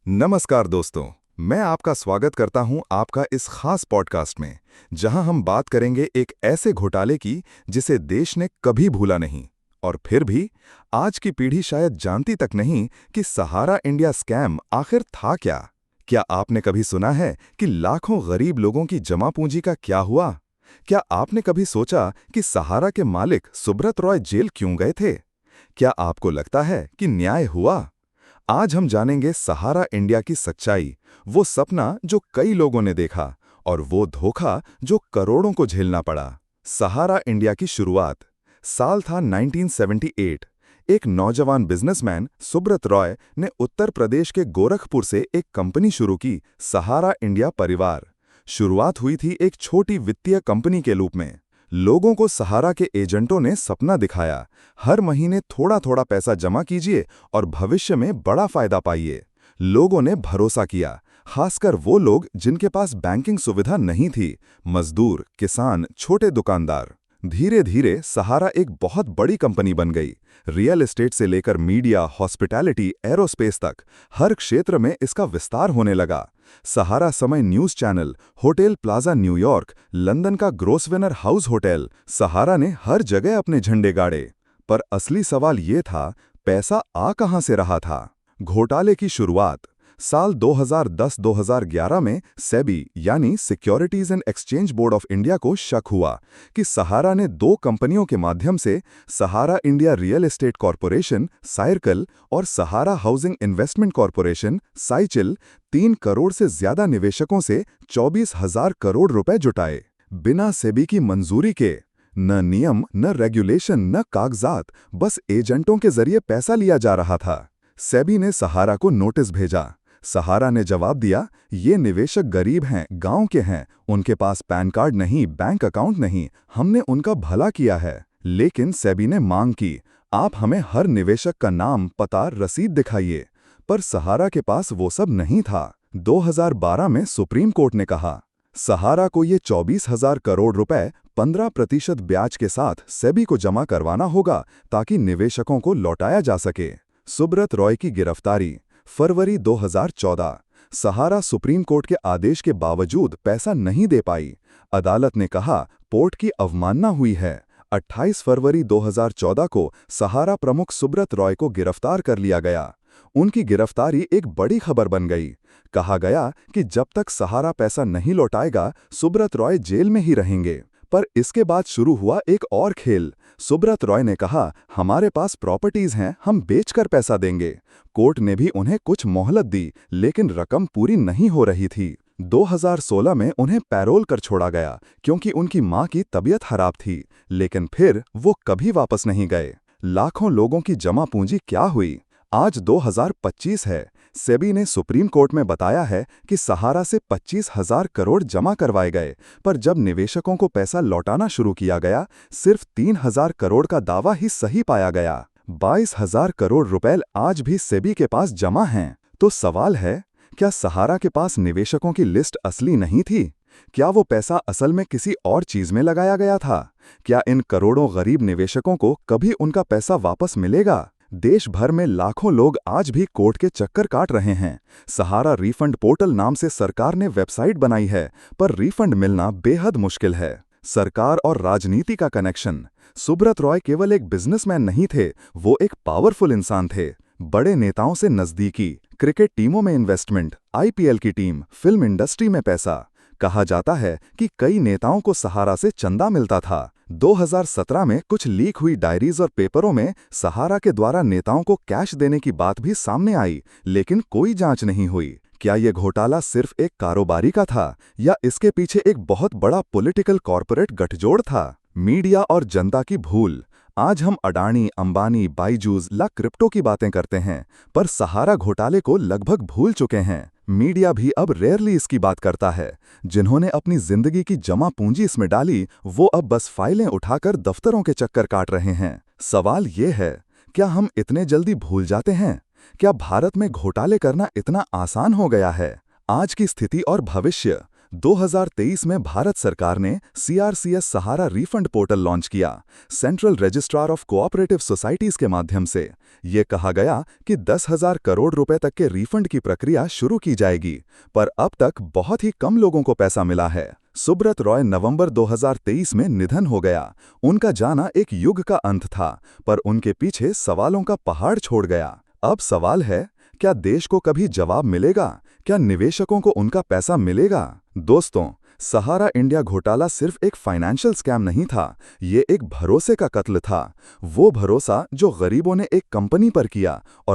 नमस्कार दोस्तों, मैं आपका स्वागत करता हूं आपका इस खास पॉडकास्ट में, जहां हम बात करेंगे एक ऐसे घोटाले की जिसे देश ने कभी भूला नहीं। और फिर भी आज की पीढ़ी शायद जानती तक नहीं कि सहारा इंडिया स्कैम आखिर था क्या। क्या आपने कभी सुना है कि लाखों गरीब लोगों की जमा पूंजी का क्या हुआ? क्या आपने कभी सोचा कि सहारा के मालिक सुब्रत रॉय जेल क्यों गए थे? क्या आपको लगता है कि न्याय हुआ? आज हम जानेंगे सहारा इंडिया की सच्चाई, वो सपना जो कई लोगों ने देखा और वो धोखा जो करोड़ों को झेलना पड़ा। सहारा इंडिया की शुरुआत। साल था 1978। एक नौजवान बिजनेसमैन सुब्रत रॉय ने उत्तर प्रदेश के गोरखपुर से एक कंपनी शुरू की, सहारा इंडिया परिवार। शुरुआत हुई थी एक छोटी वित्तीय कंपनी के रूप में। लोगों को सहारा के एजेंटों ने सपना दिखाया, हर महीने थोड़ा थोड़ा पैसा जमा कीजिए और भविष्य में बड़ा फायदा पाइए। लोगों ने भरोसा किया, खासकर वो लोग जिनके पास बैंकिंग सुविधा नहीं थी, मजदूर, किसान, छोटे दुकानदार। धीरे धीरे सहारा एक बहुत बड़ी कंपनी बन गई। रियल एस्टेट से लेकर मीडिया, हॉस्पिटैलिटी, एरोस्पेस तक हर क्षेत्र में इसका विस्तार होने लगा। सहारा समय news channel, hotel plaza New York, London का ग्रोसवेनर हाउस होटल, सहारा ने हर जगह अपने झंडे गाड़े। पर असली सवाल ये था, पैसा आ कहां से रहा था? घोटाले की शुरुआत। साल 2010-2011 में सेबी यानी securities and exchange board of India को शक हुआ कि सहारा ने दो कंपनियों के माध्यम से सहारा इंडिया रियल एस्टेट कॉरपोरेशन साइरकल और सहारा हाउसिंग इन्वेस्टमेंट कॉरपोरेशन साइचिल 3 करोड़ से ज्यादा निवेशकों से 24,000 करोड़ रुपए जुटाए, बिना सेबी की मंजूरी के। न नियम, न रेगुलेशन, न कागजात, बस एजेंटों के जरिए पैसा लिया जा रहा था। सेबी ने सहारा को नोटिस भेजा। सहारा ने जवाब दिया, ये निवेशक गरीब हैं, गांव के हैं, उनके पास पैन कार्ड नहीं, बैंक अकाउंट नहीं, हमने उनका भला किया है। लेकिन सेबी ने मांग की, आप हमें हर निवेशक का नाम, पता, रसीद दिखाइए। पर सहारा के पास वो सब नहीं था। 2012 में सुप्रीम कोर्ट ने कहा, सहारा को ये 24,000 करोड़ रुपए 15% ब्याज के साथ सेबी को जमा करवाना होगा ताकि निवेशकों को लौटाया जा सके। सुब्रत रॉय की गिरफ्तारी। फरवरी 2014। सहारा सुप्रीम कोर्ट के आदेश के बावजूद पैसा नहीं दे पाई। अदालत ने कहा, पोर्ट की अवमानना हुई है। 28 फरवरी 2014 को सहारा प्रमुख सुब्रत रॉय को गिरफ्तार कर लिया गया। उनकी गिरफ्तारी एक बड़ी खबर बन गई। कहा गया कि जब तक सहारा पैसा नहीं लौटाएगा, सुब्रत रॉय जेल में ही रहेंगे। पर इसके बाद शुरू हुआ एक और खेल। सुब्रत रॉय ने कहा, हमारे पास प्रॉपर्टीज हैं, हम बेचकर पैसा देंगे। कोर्ट ने भी उन्हें कुछ मोहलत दी, लेकिन रकम पूरी नहीं हो रही थी। 2016 में उन्हें पैरोल कर छोड़ा गया क्योंकि उनकी मां की तबीयत खराब थी, लेकिन फिर वो कभी वापस नहीं गए। लाखों लोगों की जमा पूंजी क्या हुई? आज 2025 है। सेबी ने सुप्रीम कोर्ट में बताया है कि सहारा से 25,000 करोड़ जमा करवाए गए, पर जब निवेशकों को पैसा लौटाना शुरू किया गया, सिर्फ 3,000 करोड़ का दावा ही सही पाया गया। 22,000 करोड़ रुपए आज भी सेबी के पास जमा हैं। तो सवाल है, क्या सहारा के पास निवेशकों की लिस्ट असली नहीं थी? क्या वो पैसा असल में किसी और चीज में लगाया गया था? क्या इन करोड़ों गरीब निवेशकों को कभी उनका पैसा वापस मिलेगा? देश भर में लाखों लोग आज भी कोर्ट के चक्कर काट रहे हैं। सहारा रिफंड पोर्टल नाम से सरकार ने वेबसाइट बनाई है, पर रिफंड मिलना बेहद मुश्किल है। सरकार और राजनीति का कनेक्शन। सुब्रत रॉय केवल एक बिजनेसमैन नहीं थे, वो एक पावरफुल इंसान थे। बड़े नेताओं से नजदीकी, क्रिकेट टीमों में इन्वेस्टमेंट, आईपीएल की टीम, फिल्म इंडस्ट्री में पैसा। कहा जाता है कि कई नेताओं को सहारा से चंदा मिलता था। 2017 में कुछ लीक हुई डायरीज और पेपरों में सहारा के द्वारा नेताओं को कैश देने की बात भी सामने आई, लेकिन कोई जांच नहीं हुई। क्या यह घोटाला सिर्फ एक कारोबारी का था या इसके पीछे एक बहुत बड़ा पॉलिटिकल कॉर्पोरेट गठजोड़ था? मीडिया और जनता की भूल। आज हम अडानी, अंबानी, बाइजूस ला क्रिप्टो की बातें करते हैं, पर सहारा घोटाले को लगभग भूल चुके हैं। मीडिया भी अब रेयरली इसकी बात करता है। जिन्होंने अपनी जिंदगी की जमा पूंजी इसमें डाली, वो अब बस फाइलें उठाकर दफ्तरों के चक्कर काट रहे हैं। सवाल ये है, क्या हम इतने जल्दी भूल जाते हैं? क्या भारत में घोटाले करना इतना आसान हो गया है? आज की स्थिति और भविष्य। 2023 में भारत सरकार ने CRCS सहारा रिफंड पोर्टल लॉन्च किया, central registrar of cooperative societies के माध्यम से। ये कहा गया कि 10,000 करोड़ रुपए तक के रिफंड की प्रक्रिया शुरू की जाएगी, पर अब तक बहुत ही कम लोगों को पैसा मिला है। सुब्रत रॉय नवंबर 2023 में निधन हो गया। उनका जाना एक युग का अंत था, पर उनके पीछे सवालों का पहाड़ छोड़ गया। अब सवाल है, क्या देश को कभी जवाब मिलेगा? क्या निवेशकों को उनका पैसा मिलेगा? दोस्तों, सहारा इंडिया घोटाला सिर्फ एक फाइनेंशियल स्कैम नहीं था, ये एक भरोसे का कत्ल था। वो भरोसा जो गरीबों ने एक कंपनी पर किया और